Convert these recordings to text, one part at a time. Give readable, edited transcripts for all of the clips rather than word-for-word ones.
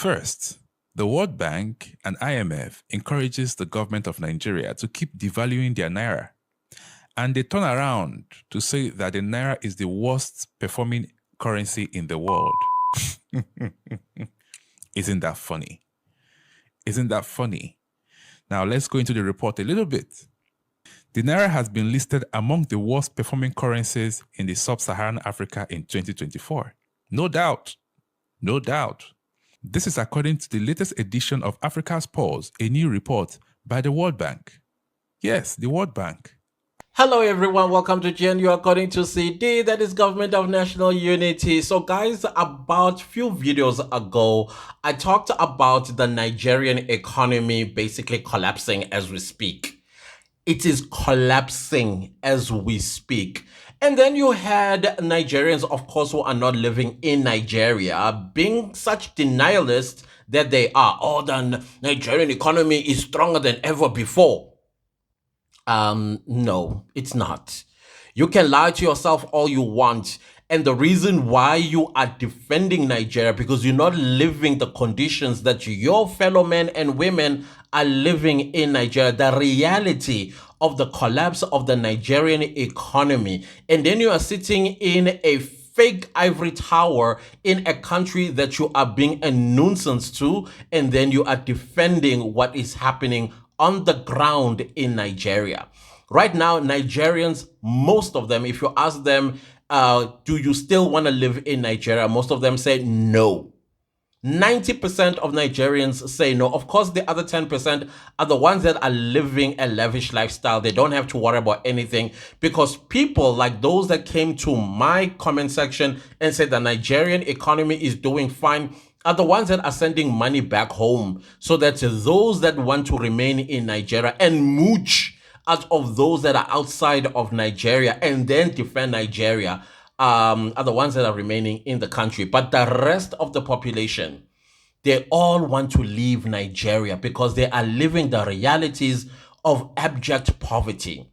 First, the World Bank and IMF encourages the government of Nigeria to keep devaluing their naira. And they turn around to say that the naira is the worst performing currency in the world. Isn't that funny? Isn't that funny? Now let's go into the report a little bit. The naira has been listed among the worst performing currencies in the sub-Saharan Africa in 2024. No doubt. No doubt. This is according to the latest edition of Africa's Pulse, a new report by the World Bank. Yes, the World Bank. Hello everyone, welcome to GNU according to CD, that is Government of National Unity. So guys, about few videos ago, I talked about the Nigerian economy basically collapsing as we speak. It is collapsing as we speak. And then you had Nigerians, of course, who are not living in Nigeria, being such denialists that they are. Oh, the Nigerian economy is stronger than ever before. No, it's not. You can lie to yourself all you want. And the reason why you are defending Nigeria, because you're not living the conditions that your fellow men and women are living in Nigeria, the reality of the collapse of the Nigerian economy. And then you are sitting in a fake ivory tower in a country that you are being a nuisance to, and then you are defending what is happening on the ground in Nigeria. Right now, Nigerians, most of them, if you ask them, do you still want to live in Nigeria? Most of them say no. 90% of Nigerians say no. Of course, the other 10% are the ones that are living a lavish lifestyle. They don't have to worry about anything, because people like those that came to my comment section and said the Nigerian economy is doing fine are the ones that are sending money back home, so that those that want to remain in Nigeria and mooch out of those that are outside of Nigeria and then defend Nigeria are the ones that are remaining in the country. But the rest of the population, they all want to leave Nigeria because they are living the realities of abject poverty.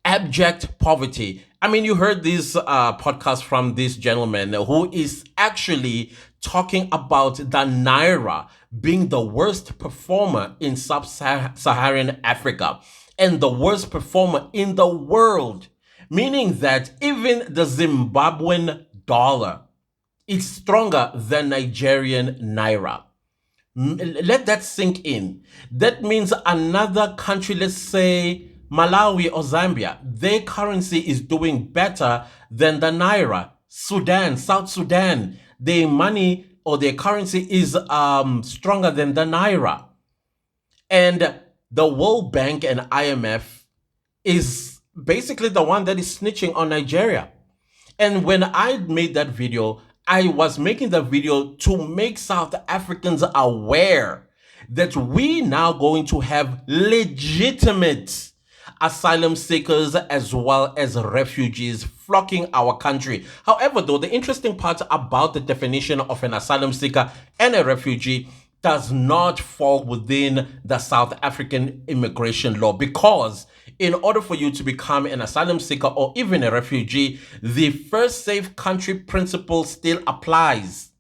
Abject poverty. I mean, you heard this podcast from this gentleman who is actually talking about the Naira being the worst performer in sub-Saharan Africa and the worst performer in the world, meaning that even the Zimbabwean dollar is stronger than Nigerian Naira. Let that sink in. That means another country, let's say Malawi or Zambia, their currency is doing better than the Naira. Sudan, South Sudan, their money or their currency is stronger than the Naira. And the World Bank and IMF is basically the one that is snitching on Nigeria. And when I made that video, I was making the video to make South Africans aware that we now going to have legitimate asylum seekers as well as refugees flocking our country. However, though, the interesting part about the definition of an asylum seeker and a refugee does not fall within the South African immigration law, because in order for you to become an asylum seeker or even a refugee, the first safe country principle still applies.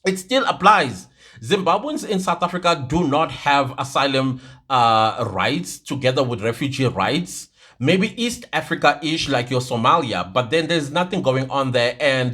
It still applies. Zimbabweans in South Africa do not have asylum rights together with refugee rights. Maybe East Africa-ish, like your Somalia, but then there's nothing going on there, and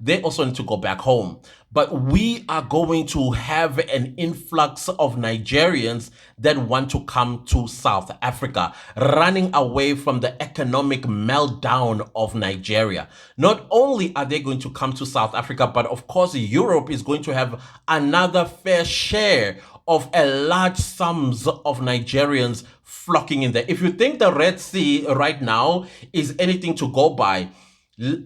they also need to go back home. But we are going to have an influx of Nigerians that want to come to South Africa, running away from the economic meltdown of Nigeria. Not only are they going to come to South Africa, but of course Europe is going to have another fair share of a large sums of Nigerians flocking in there. If you think the Red Sea right now is anything to go by,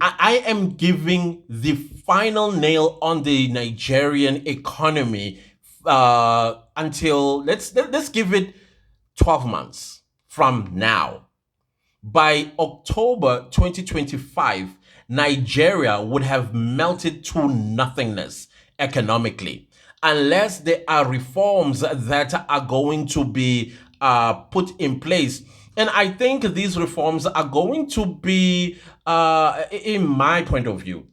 I am giving the final nail on the Nigerian economy until let's give it 12 months from now. By October 2025, Nigeria would have melted to nothingness economically, unless there are reforms that are going to be put in place. And I think these reforms are going to be, in my point of view,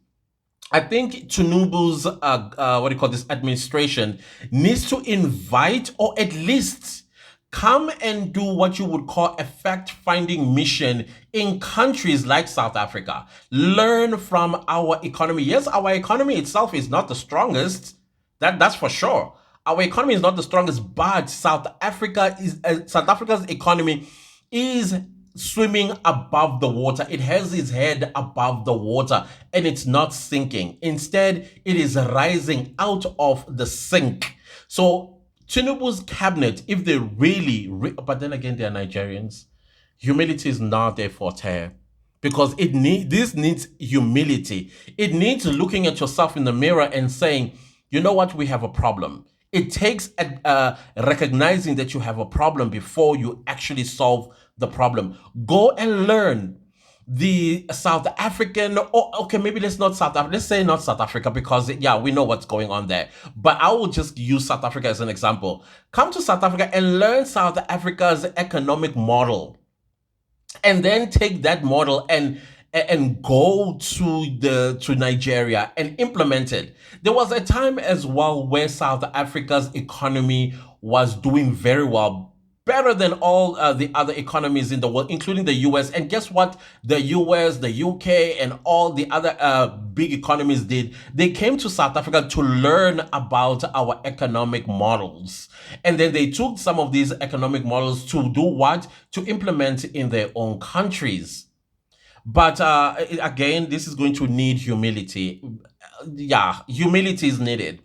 I think Tinubu's what do you call this administration needs to invite or at least come and do what you would call a fact-finding mission in countries like South Africa. Learn from our economy. Yes, our economy itself is not the strongest. That's for sure. Our economy is not the strongest, but South Africa's economy is swimming above the water. It has its head above the water and it's not sinking. Instead, it is rising out of the sink. So Tinubu's cabinet, if they but then again, they're Nigerians. Humility is not their forte because this needs humility. It needs looking at yourself in the mirror and saying, you know what, we have a problem. It takes recognizing that you have a problem before you actually solve the problem. Go and learn the South African, or okay, maybe let's not South Africa. Let's say not South Africa because yeah, we know what's going on there. But I will just use South Africa as an example. Come to South Africa and learn South Africa's economic model, and then take that model and go to Nigeria and implement it. There was a time as well where South Africa's economy was doing very well, better than all the other economies in the world, including the US. And guess what? The US, the UK, and all the other big economies did. They came to South Africa to learn about our economic models. And then they took some of these economic models to do what? To implement in their own countries. But again, this is going to need humility. Yeah, humility is needed.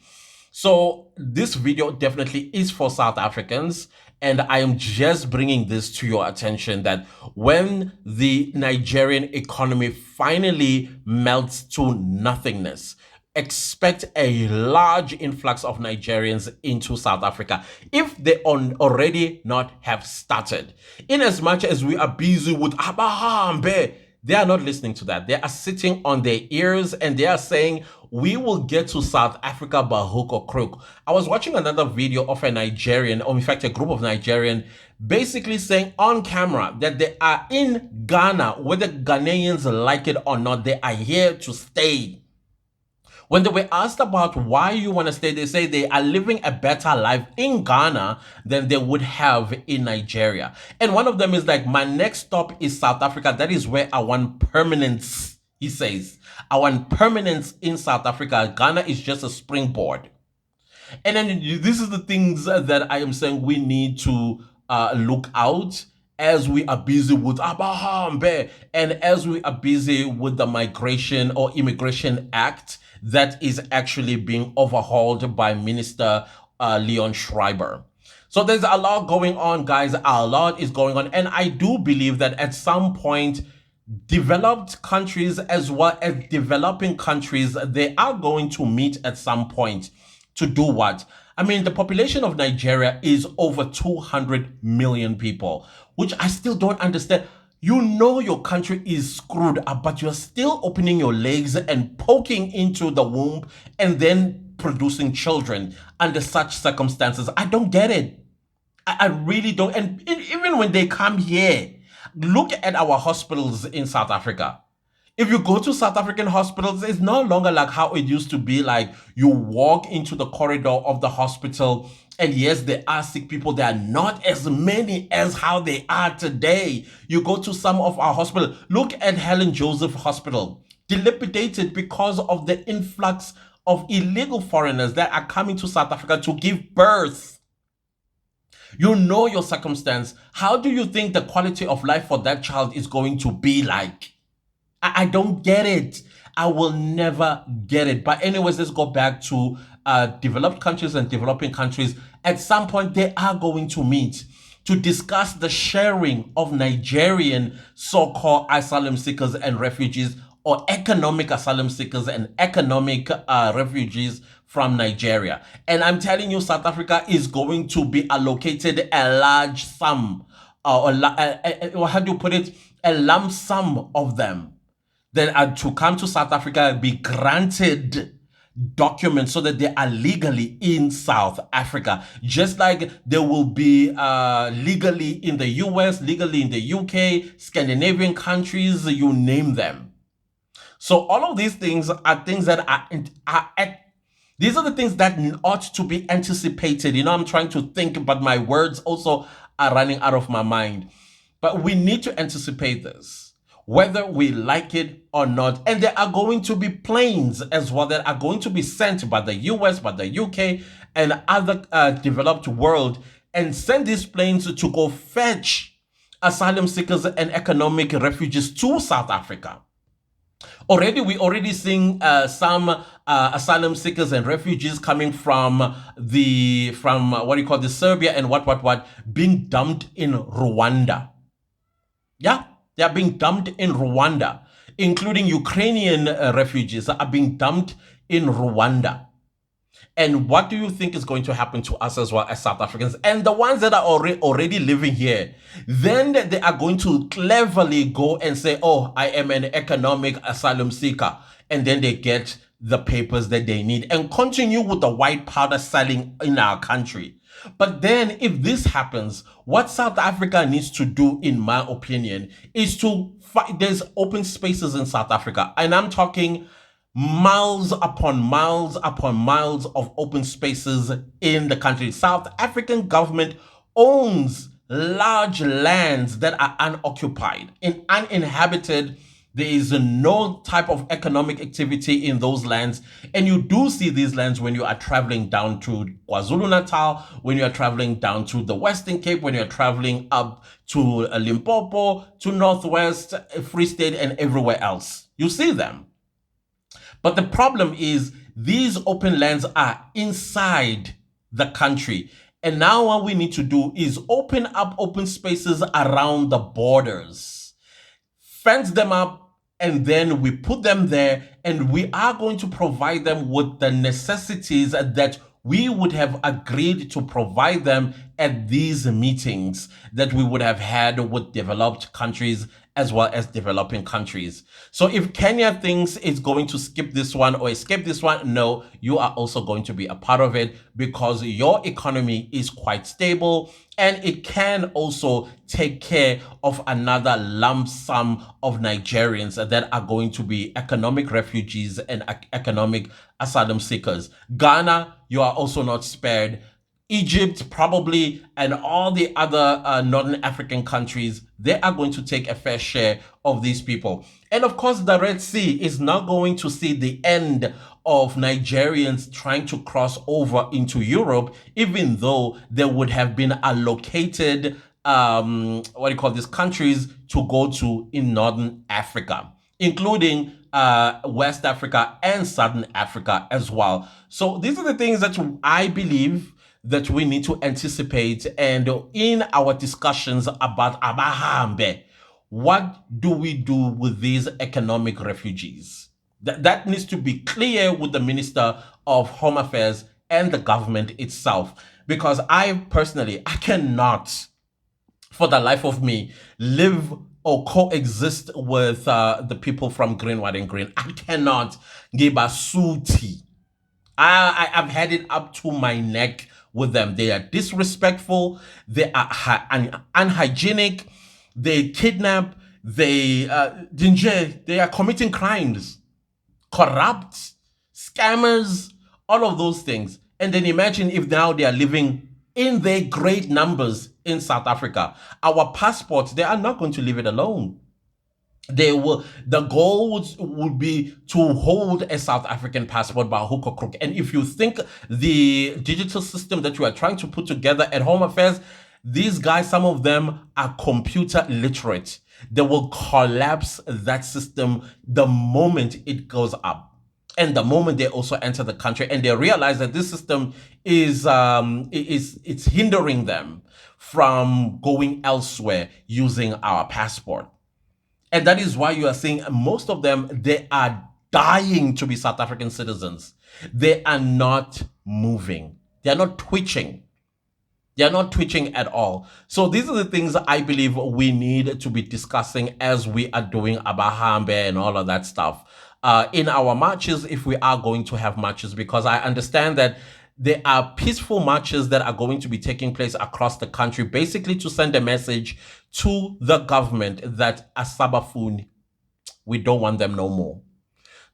So this video definitely is for South Africans. And I am just bringing this to your attention that when the Nigerian economy finally melts to nothingness, expect a large influx of Nigerians into South Africa if they already not have started. In as much as we are busy with Abahambe, they are not listening to that. They are sitting on their ears and they are saying, we will get to South Africa by hook or crook. I was watching another video of a Nigerian, or in fact, a group of Nigerian, basically saying on camera that they are in Ghana, whether Ghanaians like it or not, they are here to stay. When they were asked about why you want to stay, they say they are living a better life in Ghana than they would have in Nigeria. And one of them is like, my next stop is South Africa. That is where I want permanence, he says. I want permanence in South Africa. Ghana is just a springboard. And then this is the things that I am saying we need to look out as we are busy with Abahambe and as we are busy with the Migration or Immigration Act that is actually being overhauled by Minister Leon Schreiber. So there's a lot going on, guys. A lot is going on. And I do believe that at some point, developed countries as well as developing countries, they are going to meet at some point to do what? I mean, the population of Nigeria is over 200 million people, which I still don't understand. You know your country is screwed up, but you're still opening your legs and poking into the womb and then producing children under such circumstances. I don't get it. I really don't. And even when they come here, look at our hospitals in South Africa. If you go to South African hospitals, it's no longer like how it used to be. Like you walk into the corridor of the hospital and yes, there are sick people. There are not as many as how they are today. You go to some of our hospitals. Look at Helen Joseph Hospital, dilapidated because of the influx of illegal foreigners that are coming to South Africa to give birth. You know your circumstance. How do you think the quality of life for that child is going to be like? I don't get it. I will never get it. But anyways, let's go back to developed countries and developing countries. At some point, they are going to meet to discuss the sharing of Nigerian so-called asylum seekers and refugees, or economic asylum seekers and economic refugees from Nigeria. And I'm telling you, South Africa is going to be allocated a large sum, or how do you put it? A lump sum of them that are to come to South Africa and be granted documents so that they are legally in South Africa. Just like they will be legally in the US, legally in the UK, Scandinavian countries, you name them. So all of these things are things that these are the things that ought to be anticipated. I'm trying to think, but my words also are running out of my mind. But we need to anticipate this, whether we like it or not. And there are going to be planes as well that are going to be sent by the US, by the UK, and other developed world, and send these planes to go fetch asylum seekers and economic refugees to South Africa. We already seeing some asylum seekers and refugees coming from what do you call the Serbia and what being dumped in Rwanda. Yeah, they are being dumped in Rwanda, including Ukrainian refugees are being dumped in Rwanda. And what do you think is going to happen to us as well as South Africans? And the ones that are already living here, then they are going to cleverly go and say, oh, I am an economic asylum seeker. And then they get the papers that they need and continue with the white powder selling in our country. But then if this happens, what South Africa needs to do, in my opinion, is to fight. There's open spaces in South Africa. And I'm talking miles upon miles upon miles of open spaces in the country. South African government owns large lands that are unoccupied and uninhabited. There is no type of economic activity in those lands. And you do see these lands when you are traveling down to KwaZulu-Natal, when you are traveling down to the Western Cape, when you're traveling up to Limpopo, to Northwest, Free State, and everywhere else. You see them. But the problem is these open lands are inside the country. And now what we need to do is open up open spaces around the borders, fence them up, and then we put them there, and we are going to provide them with the necessities that we would have agreed to provide them at these meetings that we would have had with developed countries as well as developing countries. So if Kenya thinks it's going to skip this one or escape this one, no, you are also going to be a part of it, because your economy is quite stable and it can also take care of another lump sum of Nigerians that are going to be economic refugees and economic asylum seekers. Ghana, you are also not spared. Egypt, probably, and all the other Northern African countries, they are going to take a fair share of these people. And of course, the Red Sea is not going to see the end of Nigerians trying to cross over into Europe, even though they would have been allocated, countries to go to in Northern Africa, including West Africa and Southern Africa as well. So these are the things that I believe that we need to anticipate. And in our discussions about Abahambe, what do we do with these economic refugees? That needs to be clear with the Minister of Home Affairs and the government itself. Because I cannot, for the life of me, live or coexist with the people from Green, White, and Green. I cannot give a suti. I've had it up to my neck with them. They are disrespectful. They are unhygienic. They kidnap. They are committing crimes, corrupt, scammers, all of those things. And then imagine if now they are living in their great numbers in South Africa. Our passports, they are not going to leave it alone. The goal would be to hold a South African passport by hook or crook. And if you think the digital system that you are trying to put together at Home Affairs, these guys, some of them are computer illiterate. They will collapse that system the moment it goes up, and the moment they also enter the country, and they realize that this system is it's hindering them from going elsewhere using our passport. And that is why you are seeing most of them, they are dying to be South African citizens. They are not moving. They are not twitching. They are not twitching at all. So these are the things I believe we need to be discussing as we are doing Abahambe and all of that stuff in our marches, if we are going to have marches, because I understand that there are peaceful marches that are going to be taking place across the country, basically to send a message to the government that Asabafuni, we don't want them no more.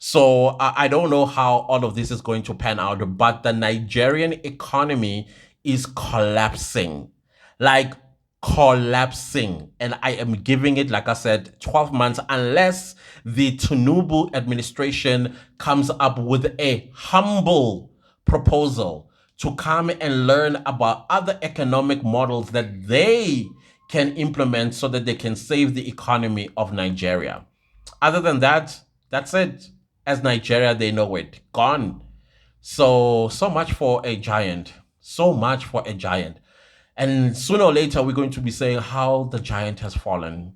So I don't know how all of this is going to pan out, but the Nigerian economy is collapsing, like collapsing. And I am giving it, like I said, 12 months, unless the Tinubu administration comes up with a humble proposal to come and learn about other economic models that they can implement so that they can save the economy of Nigeria. Other than that, that's it. As Nigeria, they know it. Gone. So much for a giant. So much for a giant. And sooner or later, we're going to be saying how the giant has fallen.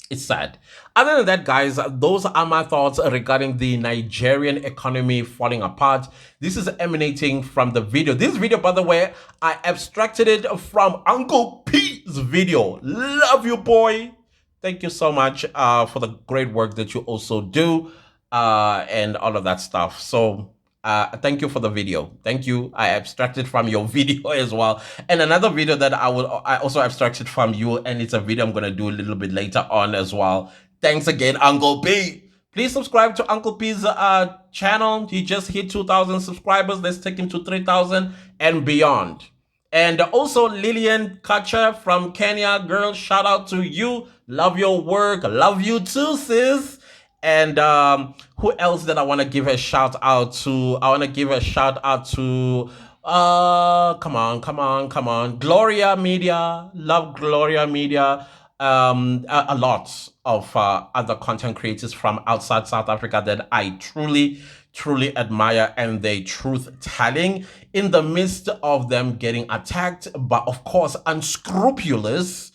It's sad. Other than that, guys, those are my thoughts regarding the Nigerian economy falling apart. This is emanating from the video. This video, by the way, I abstracted it from Uncle P's video. Love you, boy. Thank you so much for the great work that you also do and all of that stuff. So thank you for the video. Thank you. I abstracted from your video as well. And another video that I also abstracted from you, and it's a video I'm going to do a little bit later on as well. Thanks again, Uncle P. Please subscribe to Uncle P's channel. He just hit 2,000 subscribers. Let's take him to 3,000 and beyond. And also Lillian Kacha from Kenya. Girl, shout out to you. Love your work. Love you too, sis. And who else that I want to give a shout out to? I want to give a shout out to come on. Gloria Media. Love Gloria Media. A lot of other content creators from outside South Africa that I truly admire, and their truth telling in the midst of them getting attacked, but of course unscrupulous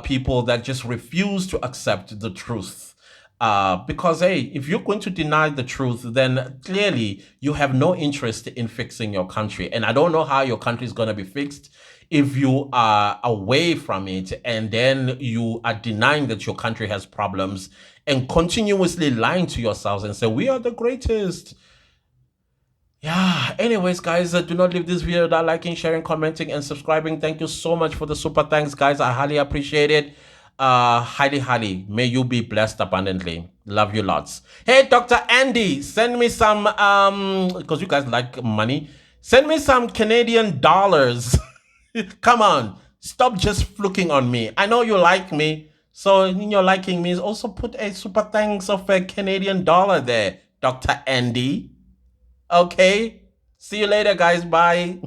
people that just refuse to accept the truth. Because hey, if you're going to deny the truth, then clearly you have no interest in fixing your country. And I don't know how your country is going to be fixed if you are away from it and then you are denying that your country has problems and continuously lying to yourselves and say, we are the greatest. Yeah, anyways, guys, do not leave this video without liking, sharing, commenting, and subscribing. Thank you so much for the super thanks, guys. I highly appreciate it. Highly. May you be blessed abundantly. Love you lots. Hey, Dr. Andy, send me some, because you guys like money. Send me some Canadian dollars. Come on, stop just looking on me. I know you like me. So in your liking me, also put a super thanks of a Canadian dollar there, Dr. Andy. Okay. See you later, guys. Bye.